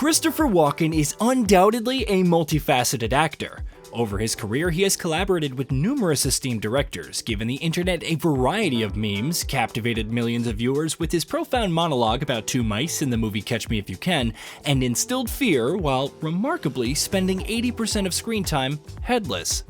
Christopher Walken is undoubtedly a multifaceted actor. Over his career, he has collaborated with numerous esteemed directors, given the internet a variety of memes, captivated millions of viewers with his profound monologue about two mice in the movie Catch Me If You Can, and instilled fear while remarkably spending 80% of screen time headless.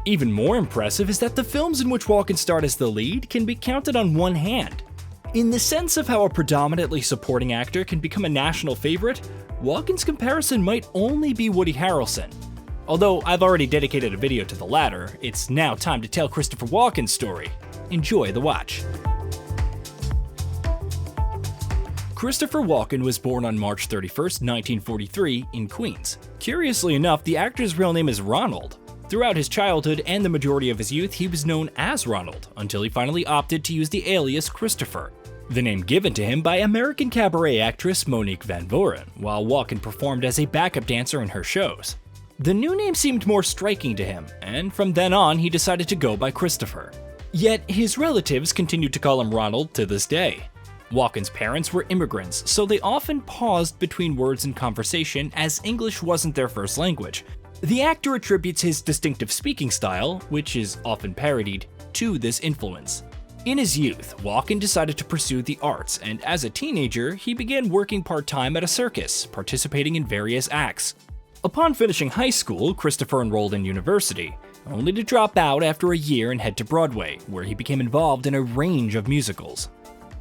Even more impressive is that the films in which Walken starred as the lead can be counted on one hand. In the sense of how a predominantly supporting actor can become a national favorite, Walken's comparison might only be Woody Harrelson. Although I've already dedicated a video to the latter, it's now time to tell Christopher Walken's story. Enjoy the watch. Christopher Walken was born on March 31st, 1943 in Queens. Curiously enough, the actor's real name is Ronald. Throughout his childhood and the majority of his youth, he was known as Ronald, until he finally opted to use the alias Christopher, the name given to him by American cabaret actress Monique Van Voren, while Walken performed as a backup dancer in her shows. The new name seemed more striking to him, and from then on he decided to go by Christopher. Yet his relatives continued to call him Ronald to this day. Walken's parents were immigrants, so they often paused between words in conversation as English wasn't their first language. The actor attributes his distinctive speaking style, which is often parodied, to this influence. In his youth, Walken decided to pursue the arts, and as a teenager, he began working part-time at a circus, participating in various acts. Upon finishing high school, Christopher enrolled in university, only to drop out after a year and head to Broadway, where he became involved in a range of musicals.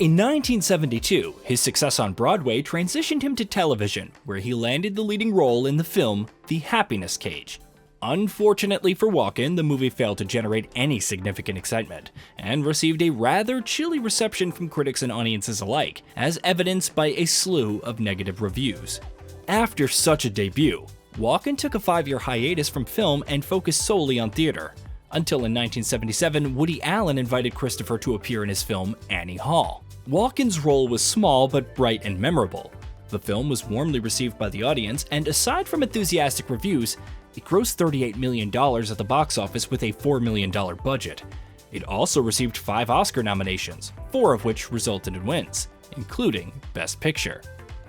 In 1972, his success on Broadway transitioned him to television, where he landed the leading role in the film The Happiness Cage. Unfortunately for Walken, the movie failed to generate any significant excitement, and received a rather chilly reception from critics and audiences alike, as evidenced by a slew of negative reviews. After such a debut, Walken took a 5-year hiatus from film and focused solely on theater, until in 1977 Woody Allen invited Christopher to appear in his film Annie Hall. Walken's role was small but bright and memorable. The film was warmly received by the audience, and aside from enthusiastic reviews, it grossed $38 million at the box office with a $4 million budget. It also received 5 Oscar nominations, 4 of which resulted in wins, including Best Picture.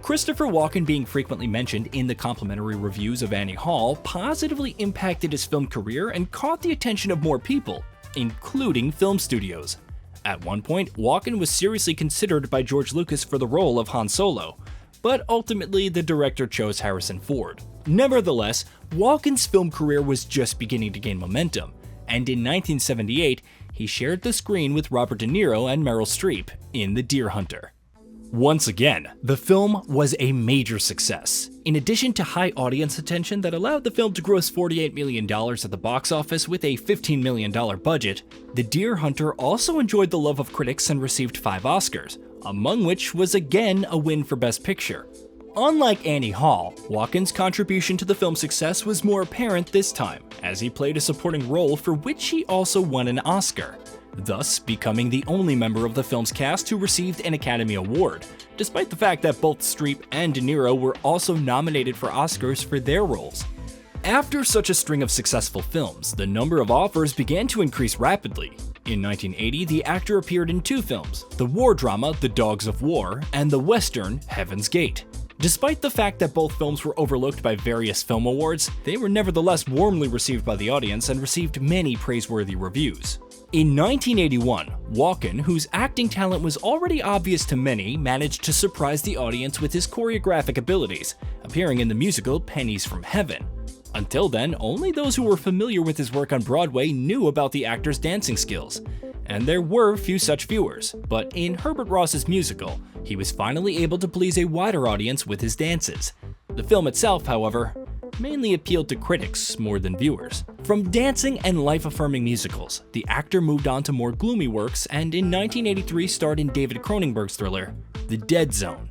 Christopher Walken being frequently mentioned in the complimentary reviews of Annie Hall positively impacted his film career and caught the attention of more people, including film studios. At one point, Walken was seriously considered by George Lucas for the role of Han Solo, but ultimately the director chose Harrison Ford. Nevertheless, Walken's film career was just beginning to gain momentum, and in 1978, he shared the screen with Robert De Niro and Meryl Streep in The Deer Hunter. Once again, the film was a major success. In addition to high audience attention that allowed the film to gross $48 million at the box office with a $15 million budget, The Deer Hunter also enjoyed the love of critics and received 5 Oscars, among which was again a win for Best Picture. Unlike Annie Hall, Walken's contribution to the film's success was more apparent this time, as he played a supporting role for which he also won an Oscar, thus becoming the only member of the film's cast who received an Academy Award, despite the fact that both Streep and De Niro were also nominated for Oscars for their roles. After such a string of successful films, the number of offers began to increase rapidly. In 1980, the actor appeared in 2 films, the war drama The Dogs of War and the western Heaven's Gate. Despite the fact that both films were overlooked by various film awards, they were nevertheless warmly received by the audience and received many praiseworthy reviews. In 1981, Walken, whose acting talent was already obvious to many, managed to surprise the audience with his choreographic abilities, appearing in the musical Pennies from Heaven. Until then, only those who were familiar with his work on Broadway knew about the actor's dancing skills, and there were few such viewers, but in Herbert Ross's musical, he was finally able to please a wider audience with his dances. The film itself, however, mainly appealed to critics more than viewers. From dancing and life-affirming musicals, the actor moved on to more gloomy works and in 1983 starred in David Cronenberg's thriller, The Dead Zone.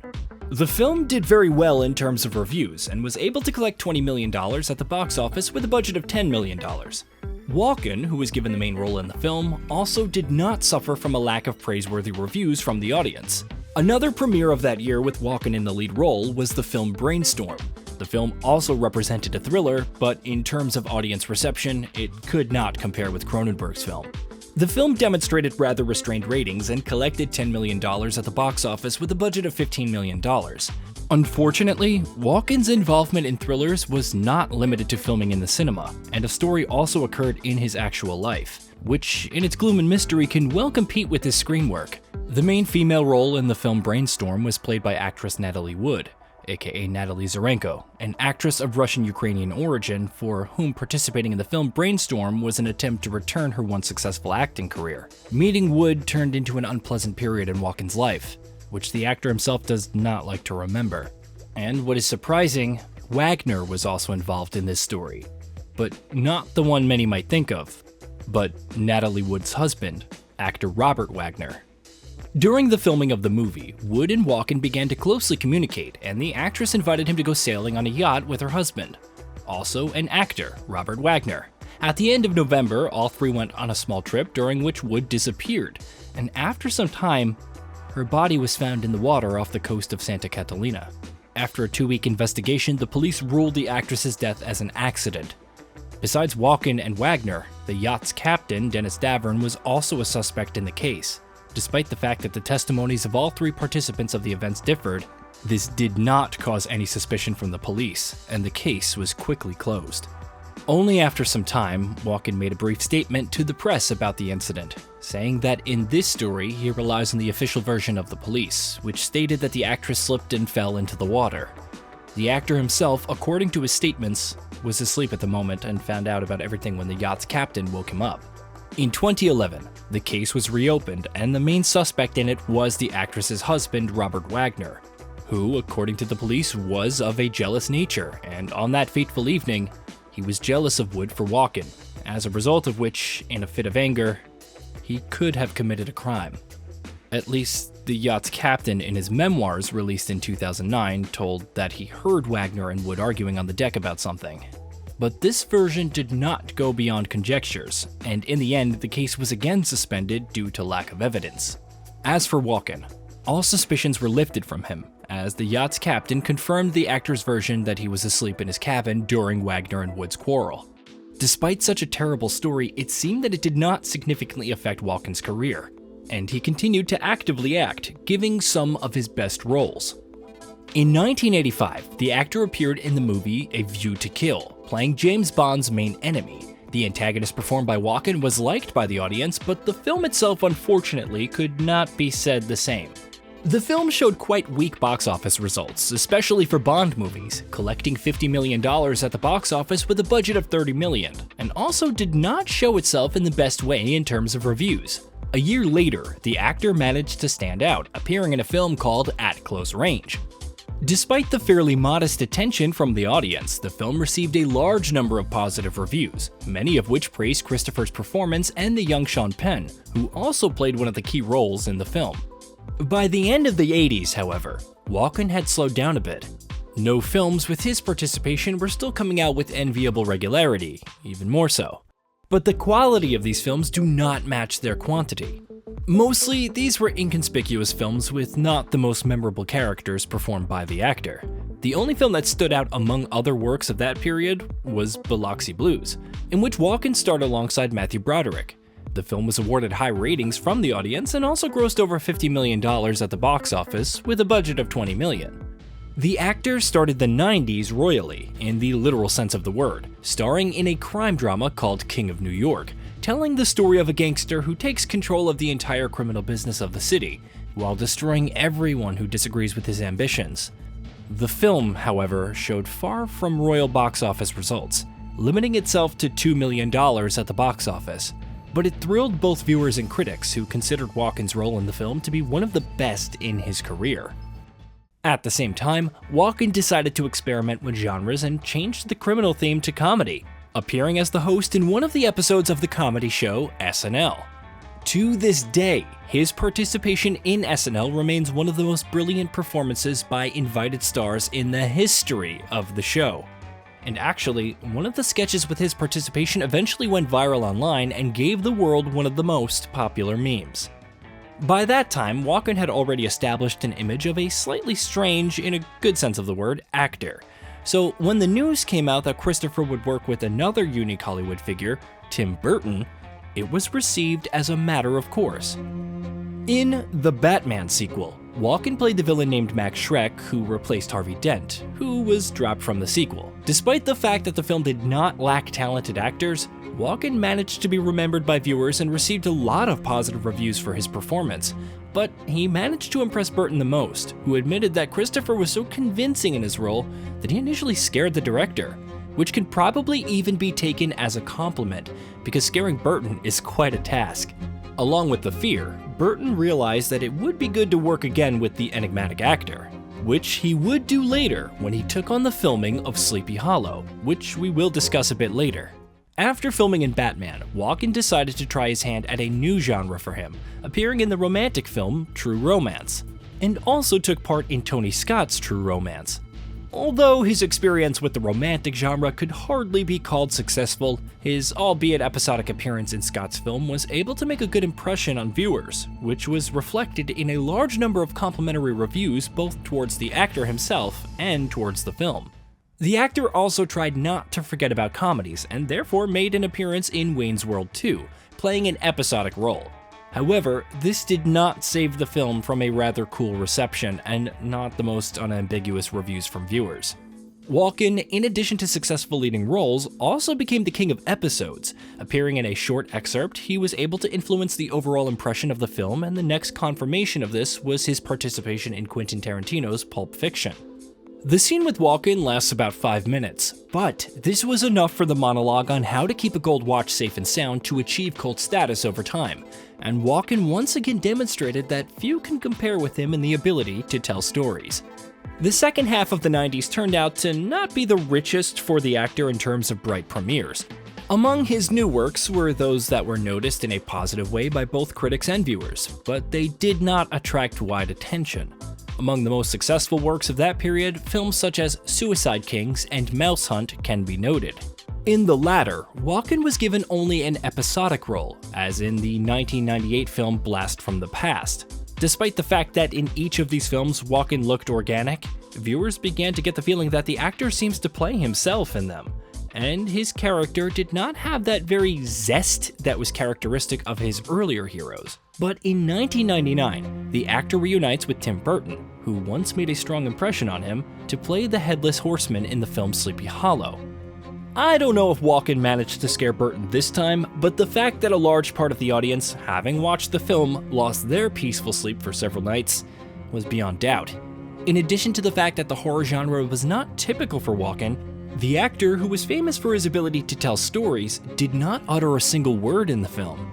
The film did very well in terms of reviews and was able to collect $20 million at the box office with a budget of $10 million. Walken, who was given the main role in the film, also did not suffer from a lack of praiseworthy reviews from the audience. Another premiere of that year with Walken in the lead role was the film Brainstorm. The film also represented a thriller, but in terms of audience reception, it could not compare with Cronenberg's film. The film demonstrated rather restrained ratings and collected $10 million at the box office with a budget of $15 million. Unfortunately, Walken's involvement in thrillers was not limited to filming in the cinema, and a story also occurred in his actual life, which in its gloom and mystery can well compete with his screen work. The main female role in the film Brainstorm was played by actress Natalie Wood, aka Natalie Zarenko, an actress of Russian-Ukrainian origin for whom participating in the film Brainstorm was an attempt to return her once successful acting career. Meeting Wood turned into an unpleasant period in Walken's life, which the actor himself does not like to remember. And what is surprising, Wagner was also involved in this story, but not the one many might think of, but Natalie Wood's husband, actor Robert Wagner. During the filming of the movie, Wood and Walken began to closely communicate, and the actress invited him to go sailing on a yacht with her husband, also an actor, Robert Wagner. At the end of November, all three went on a small trip during which Wood disappeared, and after some time, her body was found in the water off the coast of Santa Catalina. After a 2-week investigation, the police ruled the actress's death as an accident. Besides Walken and Wagner, the yacht's captain, Dennis Davern, was also a suspect in the case. Despite the fact that the testimonies of all three participants of the events differed, this did not cause any suspicion from the police, and the case was quickly closed. Only after some time, Walken made a brief statement to the press about the incident, saying that in this story he relies on the official version of the police, which stated that the actress slipped and fell into the water. The actor himself, according to his statements, was asleep at the moment and found out about everything when the yacht's captain woke him up. In 2011, the case was reopened, and the main suspect in it was the actress's husband, Robert Wagner, who, according to the police, was of a jealous nature, and on that fateful evening, he was jealous of Wood for Walken, as a result of which, in a fit of anger, he could have committed a crime. At least, the yacht's captain in his memoirs released in 2009 told that he heard Wagner and Wood arguing on the deck about something. But this version did not go beyond conjectures, and in the end, the case was again suspended due to lack of evidence. As for Walken, all suspicions were lifted from him, as the yacht's captain confirmed the actor's version that he was asleep in his cabin during Wagner and Wood's quarrel. Despite such a terrible story, it seemed that it did not significantly affect Walken's career, and he continued to actively act, giving some of his best roles. In 1985, the actor appeared in the movie A View to Kill, playing James Bond's main enemy. The antagonist performed by Walken was liked by the audience, but the film itself unfortunately could not be said the same. The film showed quite weak box office results, especially for Bond movies, collecting $50 million at the box office with a budget of $30 million, and also did not show itself in the best way in terms of reviews. A year later, the actor managed to stand out, appearing in a film called At Close Range. Despite the fairly modest attention from the audience, the film received a large number of positive reviews, many of which praised Christopher's performance and the young Sean Penn, who also played one of the key roles in the film. By the end of the 80s, however, Walken had slowed down a bit. No films with his participation were still coming out with enviable regularity, even more so. But the quality of these films do not match their quantity. Mostly, these were inconspicuous films with not the most memorable characters performed by the actor. The only film that stood out among other works of that period was Biloxi Blues, in which Walken starred alongside Matthew Broderick. The film was awarded high ratings from the audience and also grossed over $50 million at the box office with a budget of $20 million. The actor started the 90s royally, in the literal sense of the word, starring in a crime drama called King of New York, telling the story of a gangster who takes control of the entire criminal business of the city, while destroying everyone who disagrees with his ambitions. The film, however, showed far from royal box office results, limiting itself to $2 million at the box office, but it thrilled both viewers and critics who considered Walken's role in the film to be one of the best in his career. At the same time, Walken decided to experiment with genres and changed the criminal theme to comedy, appearing as the host in one of the episodes of the comedy show SNL. To this day, his participation in SNL remains one of the most brilliant performances by invited stars in the history of the show. And actually, one of the sketches with his participation eventually went viral online and gave the world one of the most popular memes. By that time, Walken had already established an image of a slightly strange, in a good sense of the word, actor. So when the news came out that Christopher would work with another unique Hollywood figure, Tim Burton, it was received as a matter of course. In the Batman sequel, Walken played the villain named Max Schreck, who replaced Harvey Dent, who was dropped from the sequel. Despite the fact that the film did not lack talented actors, Walken managed to be remembered by viewers and received a lot of positive reviews for his performance. But he managed to impress Burton the most, who admitted that Christopher was so convincing in his role that he initially scared the director, which could probably even be taken as a compliment, because scaring Burton is quite a task. Along with the fear, Burton realized that it would be good to work again with the enigmatic actor, which he would do later when he took on the filming of Sleepy Hollow, which we will discuss a bit later. After filming in Batman, Walken decided to try his hand at a new genre for him, appearing in the romantic film True Romance, and also took part in Tony Scott's True Romance. Although his experience with the romantic genre could hardly be called successful, his albeit episodic appearance in Scott's film was able to make a good impression on viewers, which was reflected in a large number of complimentary reviews both towards the actor himself and towards the film. The actor also tried not to forget about comedies, and therefore made an appearance in Wayne's World 2, playing an episodic role. However, this did not save the film from a rather cool reception and not the most unambiguous reviews from viewers. Walken, in addition to successful leading roles, also became the king of episodes. Appearing in a short excerpt, he was able to influence the overall impression of the film, and the next confirmation of this was his participation in Quentin Tarantino's Pulp Fiction. The scene with Walken lasts about 5 minutes, but this was enough for the monologue on how to keep a gold watch safe and sound to achieve cult status over time, and Walken once again demonstrated that few can compare with him in the ability to tell stories. The second half of the 90s turned out to not be the richest for the actor in terms of bright premieres. Among his new works were those that were noticed in a positive way by both critics and viewers, but they did not attract wide attention. Among the most successful works of that period, films such as Suicide Kings and Mouse Hunt can be noted. In the latter, Walken was given only an episodic role, as in the 1998 film Blast from the Past. Despite the fact that in each of these films Walken looked organic, viewers began to get the feeling that the actor seems to play himself in them, and his character did not have that very zest that was characteristic of his earlier heroes. But in 1999, the actor reunites with Tim Burton, who once made a strong impression on him, to play the Headless Horseman in the film Sleepy Hollow. I don't know if Walken managed to scare Burton this time, but the fact that a large part of the audience, having watched the film, lost their peaceful sleep for several nights was beyond doubt. In addition to the fact that the horror genre was not typical for Walken, the actor, who was famous for his ability to tell stories, did not utter a single word in the film.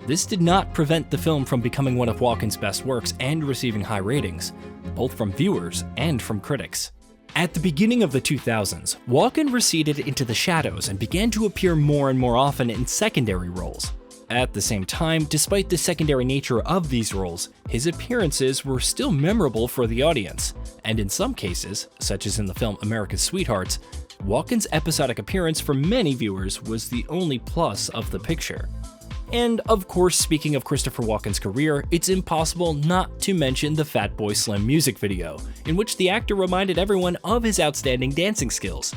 This did not prevent the film from becoming one of Walken's best works and receiving high ratings, both from viewers and from critics. At the beginning of the 2000s, Walken receded into the shadows and began to appear more and more often in secondary roles. At the same time, despite the secondary nature of these roles, his appearances were still memorable for the audience, and in some cases, such as in the film America's Sweethearts, Walken's episodic appearance for many viewers was the only plus of the picture. And of course, speaking of Christopher Walken's career, it's impossible not to mention the Fatboy Slim music video, in which the actor reminded everyone of his outstanding dancing skills.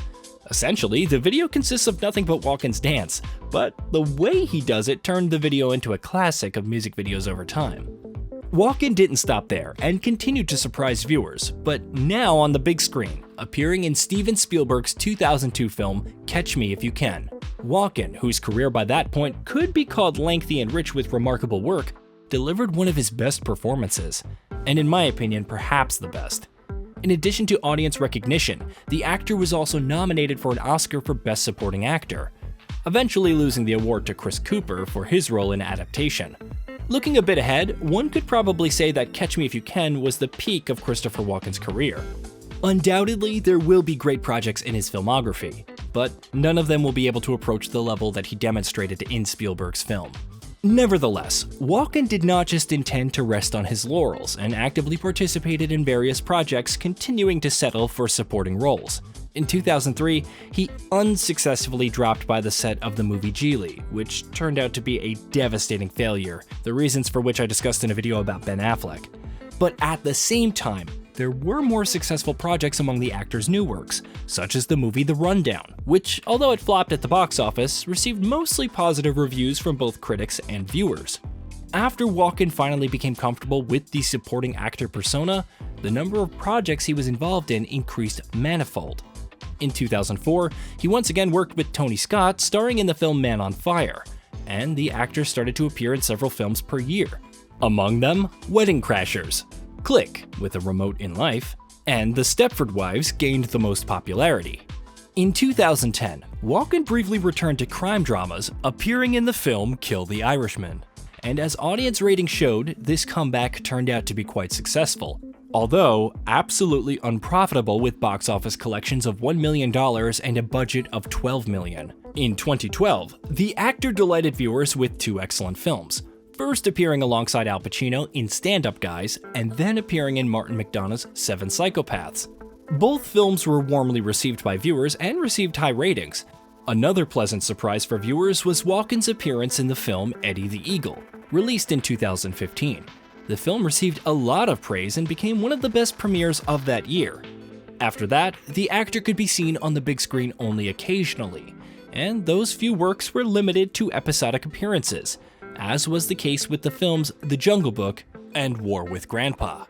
Essentially, the video consists of nothing but Walken's dance, but the way he does it turned the video into a classic of music videos over time. Walken didn't stop there and continued to surprise viewers, but now on the big screen, appearing in Steven Spielberg's 2002 film Catch Me If You Can. Walken, whose career by that point could be called lengthy and rich with remarkable work, delivered one of his best performances, and in my opinion, perhaps the best. In addition to audience recognition, the actor was also nominated for an Oscar for Best Supporting Actor, eventually losing the award to Chris Cooper for his role in Adaptation. Looking a bit ahead, one could probably say that Catch Me If You Can was the peak of Christopher Walken's career. Undoubtedly, there will be great projects in his filmography, but none of them will be able to approach the level that he demonstrated in Spielberg's film. Nevertheless, Walken did not just intend to rest on his laurels and actively participated in various projects, continuing to settle for supporting roles. In 2003, he unsuccessfully dropped by the set of the movie Geely, which turned out to be a devastating failure, the reasons for which I discussed in a video about Ben Affleck. But at the same time, there were more successful projects among the actor's new works, such as the movie The Rundown, which, although it flopped at the box office, received mostly positive reviews from both critics and viewers. After Walken finally became comfortable with the supporting actor persona, the number of projects he was involved in increased manifold. In 2004, he once again worked with Tony Scott, starring in the film Man on Fire, and the actor started to appear in several films per year. Among them, Wedding Crashers, Click with a Remote in Life, and The Stepford Wives gained the most popularity. In 2010, Walken briefly returned to crime dramas, appearing in the film Kill the Irishman. And as audience ratings showed, this comeback turned out to be quite successful, although absolutely unprofitable with box office collections of $1 million and a budget of $12 million. In 2012, the actor delighted viewers with two excellent films, first appearing alongside Al Pacino in Stand Up Guys, and then appearing in Martin McDonagh's Seven Psychopaths. Both films were warmly received by viewers and received high ratings. Another pleasant surprise for viewers was Walken's appearance in the film Eddie the Eagle, released in 2015. The film received a lot of praise and became one of the best premieres of that year. After that, the actor could be seen on the big screen only occasionally, and those few works were limited to episodic appearances, as was the case with the films The Jungle Book and War with Grandpa.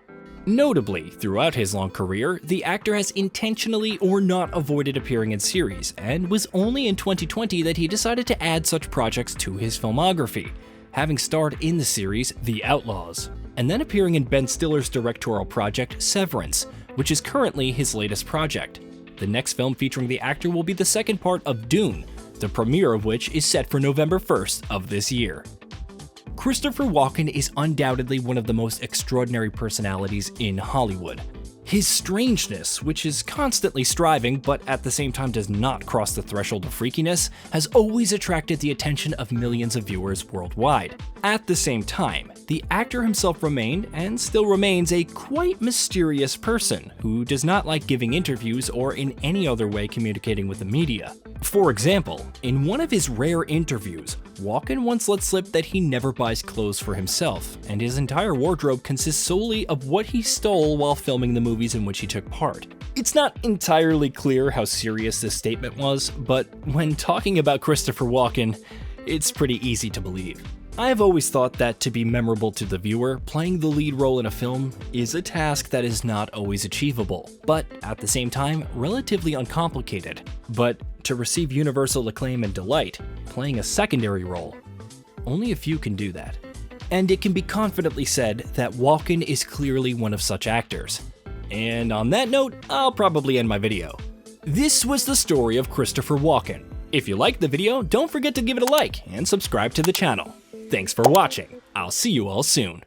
Notably, throughout his long career, the actor has intentionally or not avoided appearing in series, and was only in 2020 that he decided to add such projects to his filmography, having starred in the series The Outlaws, and then appearing in Ben Stiller's directorial project Severance, which is currently his latest project. The next film featuring the actor will be the second part of Dune, the premiere of which is set for November 1st of this year. Christopher Walken is undoubtedly one of the most extraordinary personalities in Hollywood. His strangeness, which is constantly striving but at the same time does not cross the threshold of freakiness, has always attracted the attention of millions of viewers worldwide. At the same time, the actor himself remained, and still remains, a quite mysterious person who does not like giving interviews or in any other way communicating with the media. For example, in one of his rare interviews, Walken once let slip that he never buys clothes for himself, and his entire wardrobe consists solely of what he stole while filming the movies in which he took part. It's not entirely clear how serious this statement was, but when talking about Christopher Walken, it's pretty easy to believe. I have always thought that to be memorable to the viewer, playing the lead role in a film is a task that is not always achievable, but at the same time, relatively uncomplicated. But to receive universal acclaim and delight, playing a secondary role, only a few can do that. And it can be confidently said that Walken is clearly one of such actors. And on that note, I'll probably end my video. This was the story of Christopher Walken. If you liked the video, don't forget to give it a like and subscribe to the channel. Thanks for watching. I'll see you all soon.